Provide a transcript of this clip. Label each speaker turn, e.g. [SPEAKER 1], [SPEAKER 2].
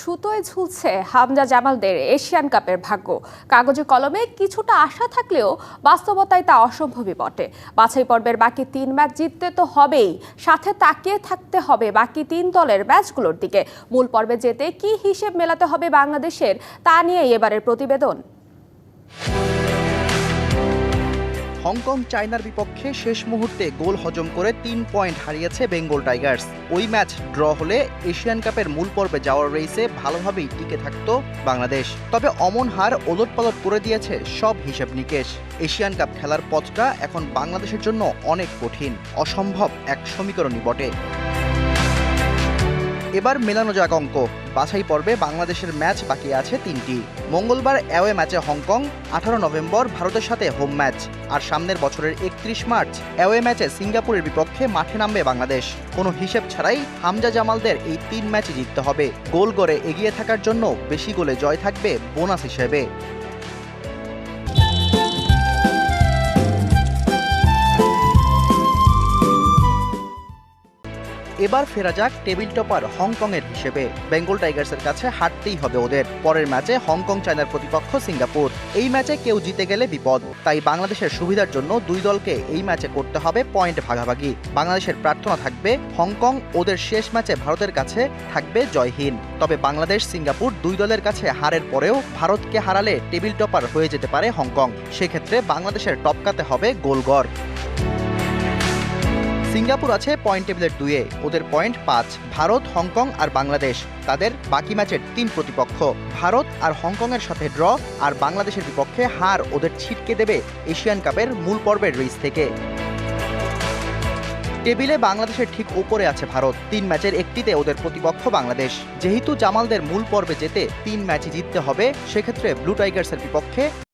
[SPEAKER 1] সুতোয় ঝুলছে হামজা জামালদের এশিয়ান কাপের ভাগ্য। কাগজে কলমে কিছুটা আশা থাকলেও বাস্তবতায় তা অসম্ভবই বটে। বাছাই পর্বের বাকি 3 ম্যাচ জিততে তো হবেই, সাথে তাকিয়ে থাকতে হবে বাকি 3 দলের ম্যাচগুলোর দিকে। মূল পর্বে যেতে কি হিসেব মেলাতে হবে বাংলাদেশের, তা নিয়ে এবারের প্রতিবেদন।
[SPEAKER 2] হংকং চায়নার বিপক্ষে শেষ মুহূর্তে গোল হজম করে 3 পয়েন্ট হারিয়েছে বেঙ্গল টাইগার্স। ওই ম্যাচ ড্র হলে এশিয়ান কাপের মূল পর্বে যাওয়ার রেসে ভালোভাবেই টিকে থাকত বাংলাদেশ। তবে অমন হার ওলটপালট করে দিয়েছে সব হিসেব নিকেশ। এশিয়ান কাপ খেলার পথটা এখন বাংলাদেশের জন্য অনেক কঠিন, অসম্ভব এক সমীকরণই বটে। এবার মেলানো যাক অঙ্ক। বাছাই পর্বে বাংলাদেশের ম্যাচ বাকি আছে 3টি। মঙ্গলবার অ্যাওয়ে ম্যাচে হংকং, 18 নভেম্বর ভারতের সাথে হোম ম্যাচ, আর সামনের বছরের 31 মার্চ অ্যাওয়ে ম্যাচে সিঙ্গাপুরের বিপক্ষে মাঠে নামবে বাংলাদেশ। কোনো হিসেব ছাড়াই হামজা জামালদের এই 3 ম্যাচই জিততে হবে। গোল করে এগিয়ে থাকার জন্য বেশি গোলে জয় থাকবে বোনাস হিসেবে। এবার ফেরা যাক টেবিল টপার হংকংয়ের হিসেবে। বেঙ্গল টাইগার্সের কাছে হারতেই হবে ওদের। পরের ম্যাচে হংকং চায়নার প্রতিপক্ষ সিঙ্গাপুর। এই ম্যাচে কেউ জিতে গেলে বিপদ, তাই বাংলাদেশের সুবিধার জন্য দুই দলকে এই ম্যাচে করতে হবে পয়েন্ট ভাগাভাগি। বাংলাদেশের প্রার্থনা থাকবে হংকং ওদের শেষ ম্যাচে ভারতের কাছে থাকবে জয়হীন। তবে বাংলাদেশ সিঙ্গাপুর দুই দলের কাছে হারের পরেও ভারতকে হারালে টেবিল টপার হয়ে যেতে পারে হংকং। সেক্ষেত্রে বাংলাদেশের টপকাতে হবে গোলগড়। সিঙ্গাপুর আছে পয়েন্ট টেবিলের 2-এ, ওদের পয়েন্ট 5। ভারত, হংকং আর বাংলাদেশ তাদের বাকি ম্যাচের 3 প্রতিপক্ষ। ভারত আর হংকংয়ের সাথে ড্র আর বাংলাদেশের বিপক্ষে হার ওদের ছিটকে দেবে এশিয়ান কাপের মূল পর্বের রেস থেকে। টেবিলে বাংলাদেশের ঠিক উপরে আছে ভারত। 3 ম্যাচের একটিতে ওদের প্রতিপক্ষ বাংলাদেশ। যেহেতু জামালদের মূল পর্বে যেতে 3 ম্যাচই জিততে হবে, সেক্ষেত্রে ব্লু টাইগার্সের বিপক্ষে